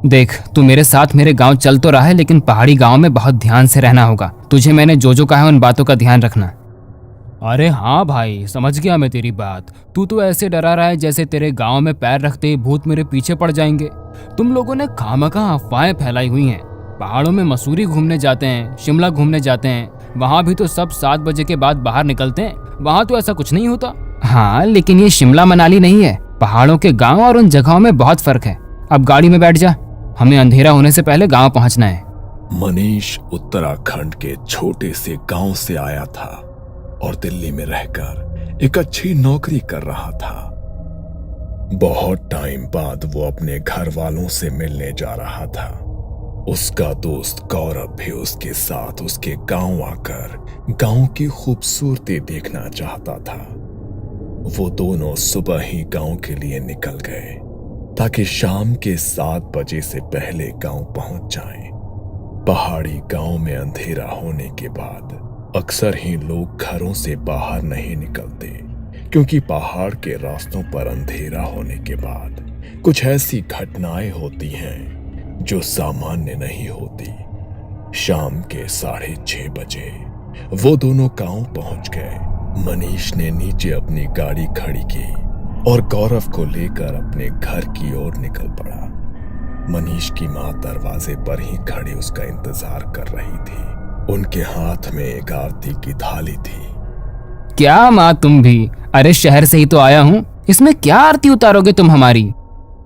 देख, तू मेरे साथ मेरे गांव चल तो रहा है, लेकिन पहाड़ी गांव में बहुत ध्यान से रहना होगा। तुझे मैंने जो जो कहा है उन बातों का ध्यान रखना। अरे हाँ भाई, समझ गया मैं तेरी बात। तू तो ऐसे डरा रहा है जैसे तेरे गांव में पैर रखते ही भूत मेरे पीछे पड़ जाएंगे। तुम लोगों ने खामखा अफवाहें फैलाई हुई हैं। पहाड़ों में मसूरी घूमने जाते हैं, शिमला घूमने जाते हैं, वहाँ भी तो सब 7 बजे के बाद बाहर निकलते हैं। वहाँ तो ऐसा कुछ नहीं होता। हाँ, लेकिन ये शिमला मनाली नहीं है। पहाड़ों के गाँव और उन जगहों में बहुत फर्क है। अब गाड़ी में बैठ जा, हमें अंधेरा होने से पहले गाँव पहुँचना है। मनीष उत्तराखंड के छोटे से गांव से आया था और दिल्ली में रहकर एक अच्छी नौकरी कर रहा था। बहुत टाइम बाद वो अपने घर वालों से मिलने जा रहा था। उसका दोस्त गौरव भी उसके साथ उसके गांव आकर गांव की खूबसूरती देखना चाहता था। वो दोनों सुबह ही गांव के लिए निकल गए ताकि शाम के 7 बजे से पहले गांव पहुंच जाएं। पहाड़ी गांव में अंधेरा होने के बाद अक्सर ही लोग घरों से बाहर नहीं निकलते, क्योंकि पहाड़ के रास्तों पर अंधेरा होने के बाद कुछ ऐसी घटनाएं होती हैं जो सामान्य नहीं होती। शाम के 6:30 बजे वो दोनों गांव पहुंच गए। मनीष ने नीचे अपनी गाड़ी खड़ी की और गौरव को लेकर अपने घर की ओर निकल पड़ा। मनीष की माँ दरवाजे पर ही खड़ी उसका इंतजार कर रही थी। उनके हाथ में एक आरती की थाली थी। क्या माँ, तुम भी? अरे शहर से ही तो आया हूँ, इसमें क्या आरती उतारोगे तुम हमारी?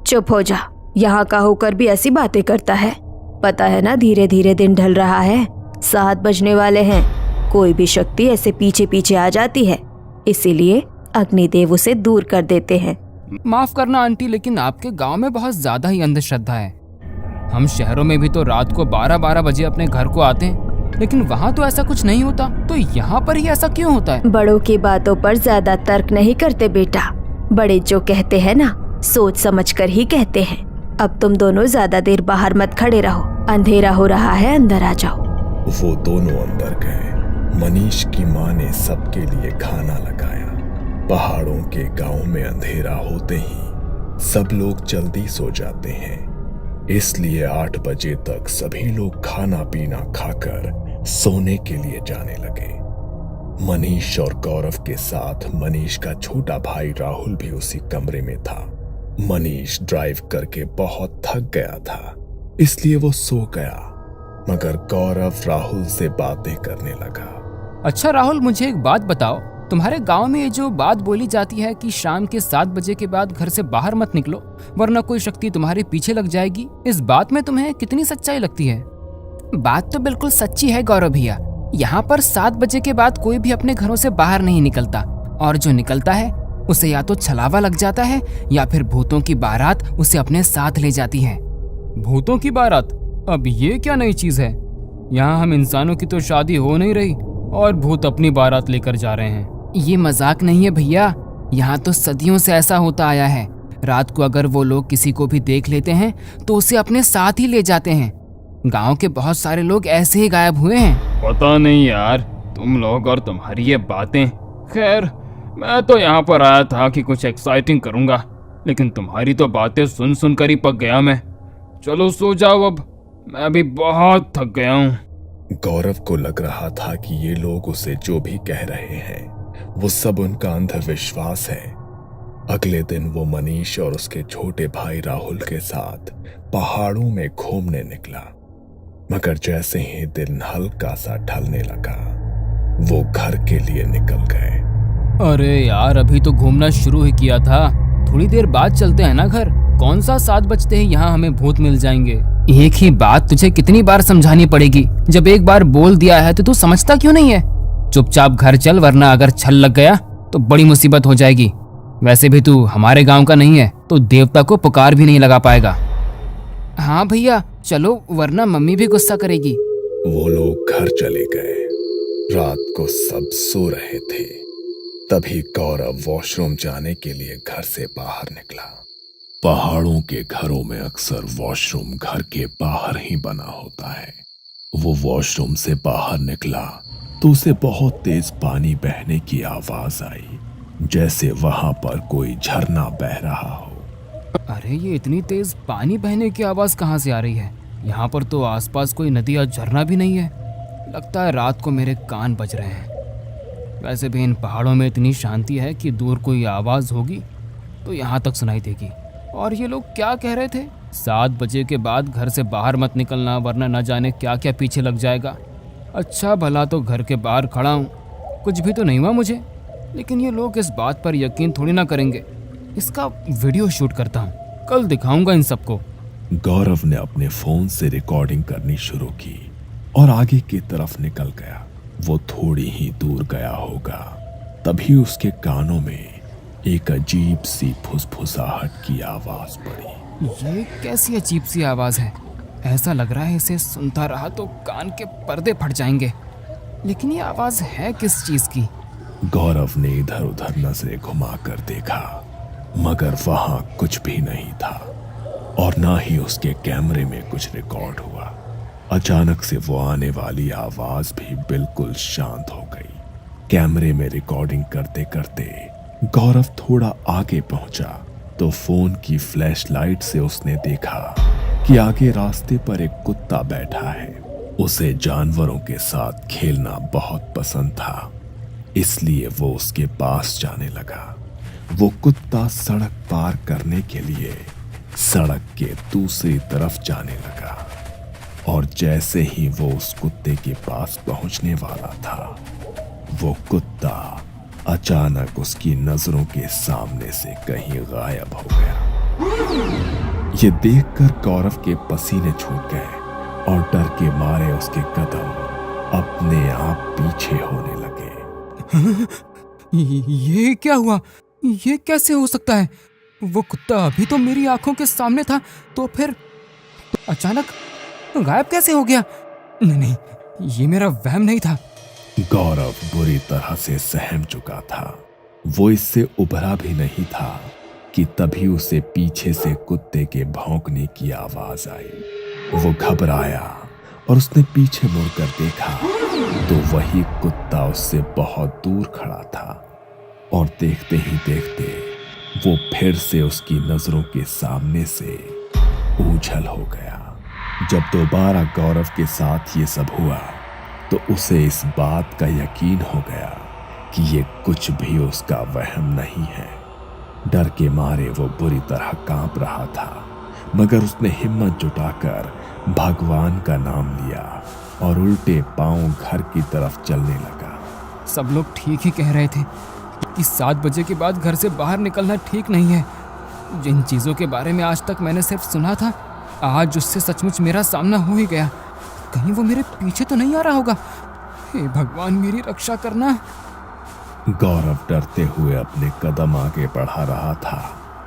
चुप हो जा, यहाँ का होकर भी ऐसी बातें करता है। पता है ना, धीरे धीरे दिन ढल रहा है, 7 बजने वाले हैं। कोई भी शक्ति ऐसे पीछे पीछे आ जाती है, इसीलिए अग्निदेव उसे दूर कर देते हैं। माफ करना आंटी, लेकिन आपके गांव में बहुत ज्यादा ही अंधश्रद्धा है। हम शहरों में भी तो रात को 12-12 बजे अपने घर को आते हैं, लेकिन वहाँ तो ऐसा कुछ नहीं होता। तो यहाँ पर ही ऐसा क्यों होता है? बड़ों की बातों पर ज्यादा तर्क नहीं करते बेटा। बड़े जो कहते हैं ना, सोच समझ कर ही कहते हैं। अब तुम दोनों ज्यादा देर बाहर मत खड़े रहो, अंधेरा हो रहा है, अंदर आ जाओ। वो दोनों अंदर गए। मनीष की माँ ने सबके लिए खाना लगाया। पहाड़ों के गांव में अंधेरा होते ही सब लोग जल्दी सो जाते हैं, इसलिए 8 बजे तक सभी लोग खाना पीना खाकर सोने के लिए जाने लगे। मनीष और गौरव के साथ मनीष का छोटा भाई राहुल भी उसी कमरे में था। मनीष ड्राइव करके बहुत थक गया था, इसलिए वो सो गया, मगर गौरव राहुल से बातें करने लगा। अच्छा राहुल, मुझे एक बात बताओ, तुम्हारे गांव में ये जो बात बोली जाती है कि शाम के 7 बजे के बाद घर से बाहर मत निकलो वरना कोई शक्ति तुम्हारे पीछे लग जाएगी, इस बात में तुम्हें कितनी सच्चाई लगती है? बात तो बिल्कुल सच्ची है गौरव भैया। यहाँ पर 7 बजे के बाद कोई भी अपने घरों से बाहर नहीं निकलता, और जो निकलता है उसे या तो छलावा लग जाता है या फिर भूतों की बारात उसे अपने साथ ले जाती है। भूतों की बारात? अब ये क्या नई चीज है? यहाँ हम इंसानों की तो शादी हो नहीं रही और भूत अपनी बारात लेकर जा रहे हैं। ये मजाक नहीं है भैया, यहाँ तो सदियों से ऐसा होता आया है। रात को अगर वो लोग किसी को भी देख लेते हैं तो उसे अपने साथ ही ले जाते हैं। गांव के बहुत सारे लोग ऐसे ही गायब हुए हैं। पता नहीं यार, तुम लोग और तुम्हारी ये बातें। खैर, मैं तो यहाँ पर आया था कि कुछ एक्साइटिंग करूँगा, लेकिन तुम्हारी तो बातें सुन सुन कर ही पक गया मैं। चलो सो जाओ, अब मैं भी बहुत थक गया हूँ। गौरव को लग रहा था कि ये लोग उसे जो भी कह रहे हैं वो सब उनका अंधविश्वास है। अगले दिन वो मनीष और उसके छोटे भाई राहुल के साथ पहाड़ों में घूमने निकला, मगर जैसे ही दिन हल्का सा ढलने लगा वो घर के लिए निकल गए। अरे यार, अभी तो घूमना शुरू ही किया था, थोड़ी देर बाद चलते हैं ना घर। कौन सा 7 बजते ही यहाँ हमें भूत मिल जाएंगे? एक ही बात तुझे कितनी बार समझानी पड़ेगी? जब एक बार बोल दिया है तो तू समझता क्यों नहीं है? चुपचाप घर चल, वरना अगर छल लग गया तो बड़ी मुसीबत हो जाएगी। वैसे भी तू हमारे गांव का नहीं है तो देवता को पुकार भी नहीं लगा पाएगा। हाँ भैया चलो, वरना मम्मी भी गुस्सा करेगी। वो लोग घर चले गए। रात को सब सो रहे थे, तभी गौरव वॉशरूम जाने के लिए घर से बाहर निकला। पहाड़ों के घरों में अक्सर वॉशरूम घर के बाहर ही बना होता है। वो वॉशरूम से बाहर निकला तो उसे बहुत तेज पानी बहने की आवाज आई, जैसे वहां पर कोई झरना बह रहा हो। अरे ये इतनी तेज पानी बहने की आवाज कहाँ से आ रही है? यहाँ पर तो आसपास कोई नदी या झरना भी नहीं है। लगता है रात को मेरे कान बज रहे हैं। वैसे भी इन पहाड़ों में इतनी शांति है कि दूर कोई आवाज होगी तो यहाँ तक सुनाई देगी। और ये लोग क्या कह रहे थे? 7 बजे के बाद घर से बाहर मत निकलना, वरना न जाने क्या क्या पीछे लग जाएगा। अच्छा भला तो घर के बाहर खड़ा हूँ, कुछ भी तो नहीं हुआ मुझे। लेकिन ये लोग इस बात पर यकीन थोड़ी ना करेंगे। इसका वीडियो शूट करता हूँ, कल दिखाऊंगा इन सबको। गौरव ने अपने फोन से रिकॉर्डिंग करनी शुरू की और आगे की तरफ निकल गया। वो थोड़ी ही दूर गया होगा, तभी उसके कानों में एक अजीब सी फुसफुसाहट की आवाज पड़ी। ये कैसी अजीब सी आवाज है? ऐसा लग रहा है इसे सुनता रहा तो कान के पर्दे फट जाएंगे। लेकिन ये आवाज है किस चीज की? गौरव ने इधर उधर नजरें घुमाकर देखा, मगर वहां कुछ भी नहीं था और ना ही उसके कैमरे में कुछ रिकॉर्ड हुआ। अचानक से वो आने वाली आवाज भी बिल्कुल शांत हो गई। कैमरे में रिकॉर्डिंग करते करते गौरव थोड़ा आगे पहुंचा तो फोन की फ्लैशलाइट से उसने देखा कि आगे रास्ते पर एक कुत्ता बैठा है। उसे जानवरों के साथ खेलना बहुत पसंद था, इसलिए वो उसके पास जाने लगा। वो कुत्ता सड़क पार करने के लिए सड़क के दूसरी तरफ जाने लगा और जैसे ही वो उस कुत्ते के पास पहुंचने वाला था, वो कुत्ता अचानक उसकी नजरों के सामने से कहीं गायब हो गया। ये देखकर गौरव के पसीने छूट गए और डर के मारे उसके कदम अपने आप पीछे होने लगे। ये क्या हुआ? ये कैसे हो सकता है? वो कुत्ता अभी तो मेरी आंखों के सामने था, तो फिर अचानक गायब कैसे हो गया? नहीं नहीं, ये मेरा वहम नहीं था। गौरव बुरी तरह से सहम चुका था। वो इससे उभरा भी नहीं था कि तभी उसे पीछे से कुत्ते के भौंकने की आवाज आई। वो घबराया और उसने पीछे मुड़कर देखा तो वही कुत्ता उससे बहुत दूर खड़ा था और देखते ही देखते वो फिर से उसकी नजरों के सामने से ओझल हो गया। जब दोबारा गौरव के साथ ये सब हुआ तो उसे इस बात का यकीन हो गया कि ये कुछ भी उसका वहम नहीं है। डर के मारे वो बुरी तरह कांप रहा था, मगर उसने हिम्मत जुटाकर भगवान का नाम लिया और उल्टे पांव घर की तरफ चलने लगा। सब लोग ठीक ही कह रहे थे कि 7 बजे के बाद घर से बाहर निकलना ठीक नहीं है। जिन चीज़ों के बारे में आज तक मैंने सिर्फ सुना था, आज उससे सचमुच मेरा सामना हो ही गया। कहीं वो मेरे पीछे तो नहीं आ रहा होगा? हे भगवान, मेरी रक्षा करना। गौरव डरते हुए अपने कदम आगे बढ़ा रहा था,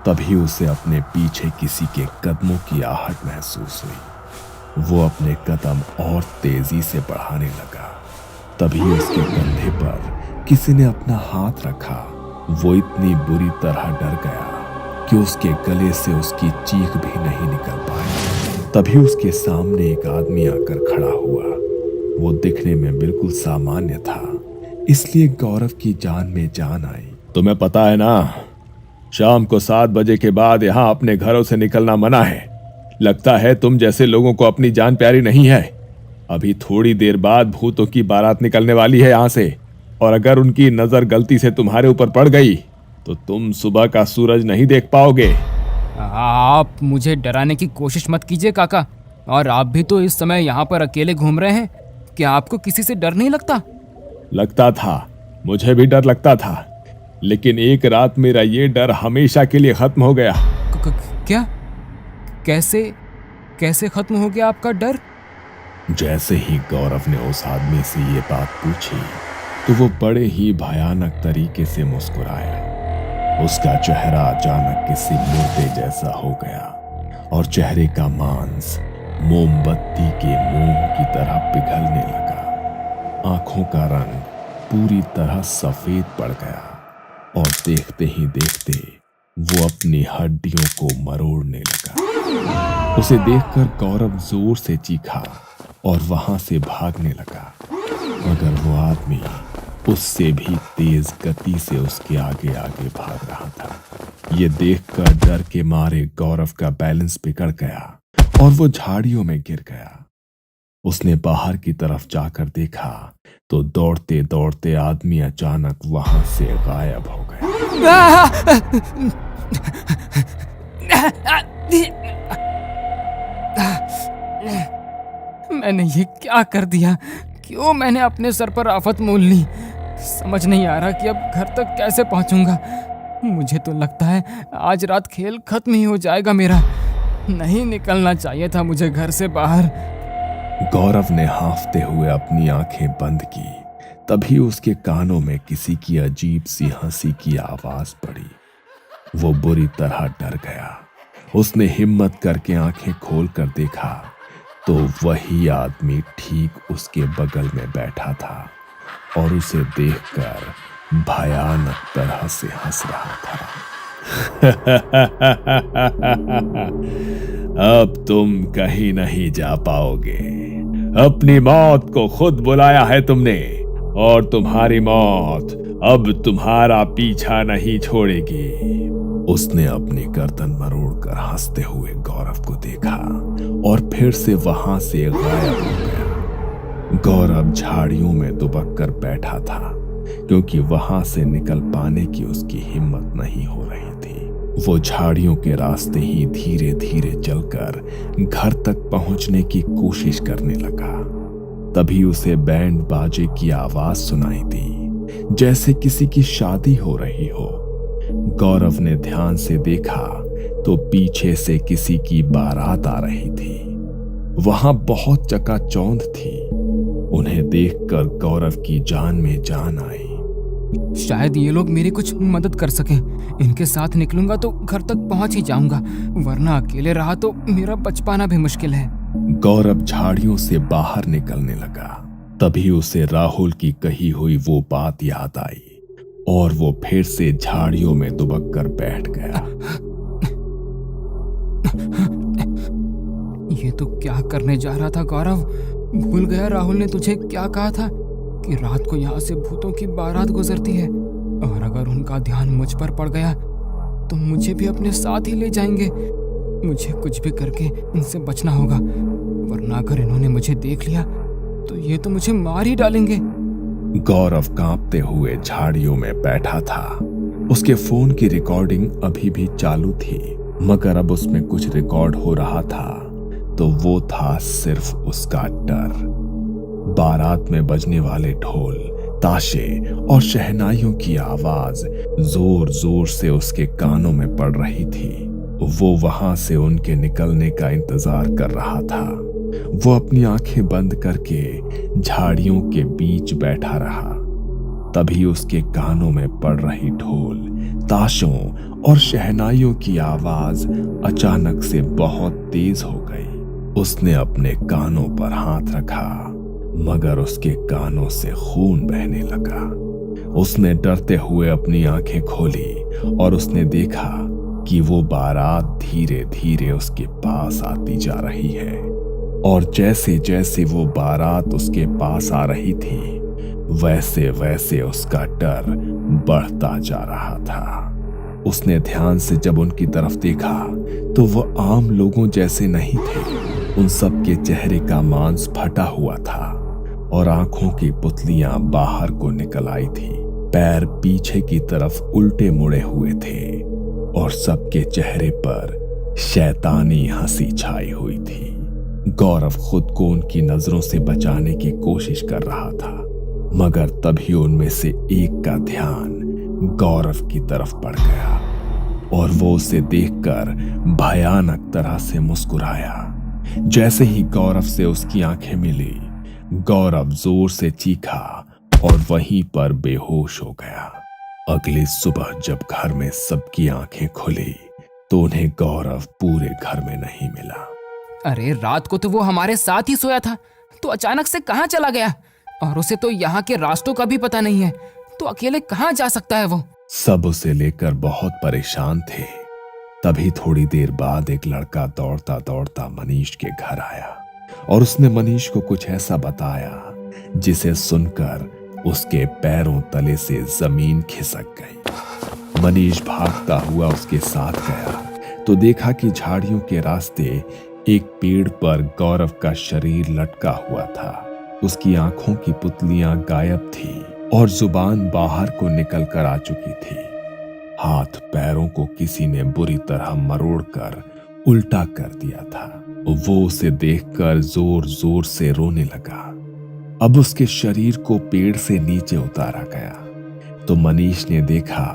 तभी उसे अपने पीछे किसी के कदमों की आहट महसूस हुई। वो अपने कदम और तेजी से बढ़ाने लगा, तभी उसके कंधे पर किसी ने अपना हाथ रखा। वो इतनी बुरी तरह डर गया कि उसके गले से उसकी चीख भी नहीं निकल पाई। तभी उसके सामने एक आदमी आकर खड़ा हुआ। वो दिखने में बिल्कुल सामान्य था, इसलिए गौरव की जान में जान आई। तुम्हें पता है ना, शाम को 7 बजे के बाद यहाँ अपने घरों से निकलना मना है। लगता है तुम जैसे लोगों को अपनी जान प्यारी नहीं है। अभी थोड़ी देर बाद भूतों की बारात निकलने वाली है यहाँ से, और अगर उनकी नजर गलती से तुम्हारे ऊपर पड़ गई तो तुम सुबह का सूरज नहीं देख पाओगे। आप मुझे डराने की कोशिश मत कीजिए काका। और आप भी तो इस समय यहाँ पर अकेले घूम रहे हैं, क्या आपको किसी से डर नहीं लगता? लगता था, मुझे भी डर लगता था, लेकिन एक रात मेरा ये डर हमेशा के लिए खत्म हो गया। क्या? कैसे खत्म हो गया आपका डर? जैसे ही गौरव ने उस आदमी से ये बात पूछी तो वो बड़े ही भयानक तरीके से मुस्कुराया। उसका चेहरा अचानक किसी मुर्दे जैसा हो गया और चेहरे का मांस मोमबत्ती के मोम की तरह पिघलने लगा। आंखों का रंग पूरी तरह सफेद पड़ गया और देखते ही देखते वो अपनी हड्डियों को मरोड़ने लगा। उसे देखकर गौरव जोर से चीखा और वहां से भागने लगा, मगर वो आदमी उससे भी तेज गति से उसके आगे आगे भाग रहा था। ये देखकर डर के मारे गौरव का बैलेंस बिगड़ गया और वो झाड़ियों में गिर गया। उसने बाहर की तरफ जाकर देखा तो दौड़ते दौड़ते आदमी अचानक वहां से गायब हो गया। मैंने ये क्या कर दिया? क्यों मैंने अपने सर पर आफत मोल ली? समझ नहीं आ रहा कि अब घर तक कैसे पहुंचूंगा। मुझे तो लगता है आज रात खेल खत्म ही हो जाएगा मेरा। नहीं निकलना चाहिए था मुझे घर से बाहर। गौरव ने हांफते हुए अपनी आंखें बंद की। तभी उसके कानों में किसी की अजीब सी हंसी की आवाज पड़ी। वो बुरी तरह डर गया। उसने हिम्मत करके आंखें खोलकर देखा तो वही आदमी ठीक उसके बगल में बैठा था और उसे देखकर भयानक तरह से हंस रहा था। अब तुम कहीं नहीं जा पाओगे। अपनी मौत को खुद बुलाया है तुमने और तुम्हारी मौत अब तुम्हारा पीछा नहीं छोड़ेगी। उसने अपनी गर्दन मरोड़कर हंसते हुए गौरव को देखा और फिर से वहां से गायब हो गया। गौरव झाड़ियों में दुबक कर बैठा था क्योंकि वहां से निकल पाने की उसकी हिम्मत नहीं हो रही थी। वो झाड़ियों के रास्ते ही धीरे धीरे चलकर घर तक पहुंचने की कोशिश करने लगा। तभी उसे बैंड बाजे की आवाज सुनाई दी, जैसे किसी की शादी हो रही हो। गौरव ने ध्यान से देखा तो पीछे से किसी की बारात आ रही थी। वहां बहुत चकाचौंध थी। उन्हें देखकर गौरव की जान में जान आई। शायद ये लोग मेरी कुछ मदद कर सकें। इनके साथ निकलूंगा तो घर तक पहुंच ही जाऊंगा, वरना अकेले रहा तो मेरा बच पाना भी मुश्किल है। गौरव झाड़ियों से बाहर निकलने लगा। तभी उसे राहुल की कही हुई वो बात याद आई और वो फिर से झाड़ियों में दुबक कर बैठ गया। ये तो क्या करने जा रहा था गौरव? भूल गया राहुल ने तुझे क्या कहा था कि रात को यहाँ से भूतों की बारात गुजरती है, और अगर उनका ध्यान मुझ पर पड़ गया तो मुझे भी अपने साथ ही ले जाएंगे। मुझे कुछ भी करके इनसे बचना होगा, वरना अगर इन्होंने मुझे देख लिया तो ये तो मुझे मार ही डालेंगे। गौरव कांपते हुए झाड़ियों में बैठा था। उसके फोन की रिकॉर्डिंग अभी भी चालू थी, मगर अब उसमें कुछ रिकॉर्ड हो रहा था तो वो था सिर्फ उसका डर। बारात में बजने वाले ढोल, ताशे और शहनाइयों की आवाज जोर जोर से उसके कानों में पड़ रही थी। वो वहां से उनके निकलने का इंतजार कर रहा था। वो अपनी आंखें बंद करके झाड़ियों के बीच बैठा रहा। तभी उसके कानों में पड़ रही ढोल, ताशों और शहनाइयों की आवाज अचानक से बहुत तेज हो गई। उसने अपने कानों पर हाथ रखा, मगर उसके कानों से खून बहने लगा। उसने डरते हुए अपनी आंखें खोली और उसने देखा कि वो बारात धीरे धीरे उसके पास आती जा रही है, और जैसे जैसे वो बारात उसके पास आ रही थी वैसे वैसे उसका डर बढ़ता जा रहा था। उसने ध्यान से जब उनकी तरफ देखा तो वो आम लोगों जैसे नहीं थे। उन सब के चेहरे का मांस फटा हुआ था और आंखों की पुतलियां बाहर को निकल आई थी। पैर पीछे की तरफ उल्टे मुड़े हुए थे और सबके चेहरे पर शैतानी हंसी छाई हुई थी। गौरव खुद को उनकी नजरों से बचाने की कोशिश कर रहा था, मगर तभी उनमें से एक का ध्यान गौरव की तरफ पड़ गया और वो उसे देखकर भयानक तरह से मुस्कुराया। जैसे ही गौरव से उसकी आंखें मिली, गौरव जोर से चीखा और वहीं पर बेहोश हो गया। अगली सुबह जब घर में सबकी आंखें खुली तो उन्हें गौरव पूरे घर में नहीं मिला। अरे रात को तो वो हमारे साथ ही सोया था, तो अचानक से कहाँ चला गया? और उसे तो यहाँ के रास्तों का भी पता नहीं है, तो अकेले कहाँ जा सकता है वो? सब उसे लेकर बहुत परेशान थे। तभी थोड़ी देर बाद एक लड़का दौड़ता दौड़ता मनीष के घर आया और उसने मनीष को कुछ ऐसा बताया जिसे सुनकर उसके पैरों तले से जमीन खिसक गई। मनीष भागता हुआ उसके साथ गया तो देखा कि झाड़ियों के रास्ते एक पेड़ पर गौरव का शरीर लटका हुआ था। उसकी आंखों की पुतलियां गायब थी और जुबान बाहर को निकल कर आ चुकी थी। हाथ पैरों को किसी ने बुरी तरह मरोड़कर उल्टा कर दिया था। वो उसे देखकर जोर जोर से रोने लगा। अब उसके शरीर को पेड़ से नीचे उतारा गया तो मनीष ने देखा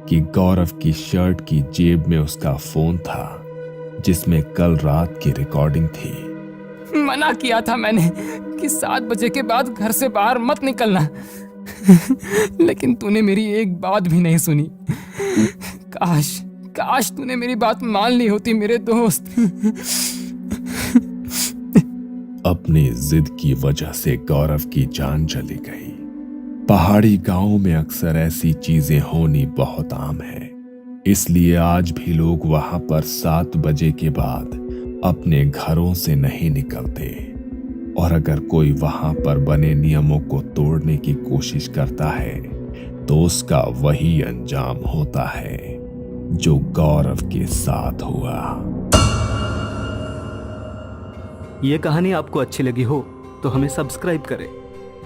कि गौरव की शर्ट की जेब में उसका फोन था जिसमें कल रात की रिकॉर्डिंग थी। मना किया था मैंने कि 7 बजे के बाद घर से बाहर मत निकलना लेकिन तूने मेरी एक बात भी नहीं सुनी। काश तूने मेरी बात मान ली होती मेरे दोस्त। अपनी जिद की वजह से गौरव की जान चली गई। पहाड़ी गांवों में अक्सर ऐसी चीजें होनी बहुत आम है, इसलिए आज भी लोग वहां पर 7 बजे के बाद अपने घरों से नहीं निकलते। और अगर कोई वहां पर बने नियमों को तोड़ने की कोशिश करता है तो उसका वही अंजाम होता है जो गौरव के साथ हुआ। ये कहानी आपको अच्छी लगी हो तो हमें सब्सक्राइब करें,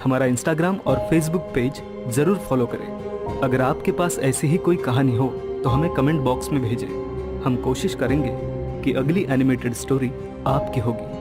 हमारा इंस्टाग्राम और फेसबुक पेज जरूर फॉलो करें। अगर आपके पास ऐसी ही कोई कहानी हो तो हमें कमेंट बॉक्स में भेजें। हम कोशिश करेंगे कि अगली एनिमेटेड स्टोरी आपकी होगी।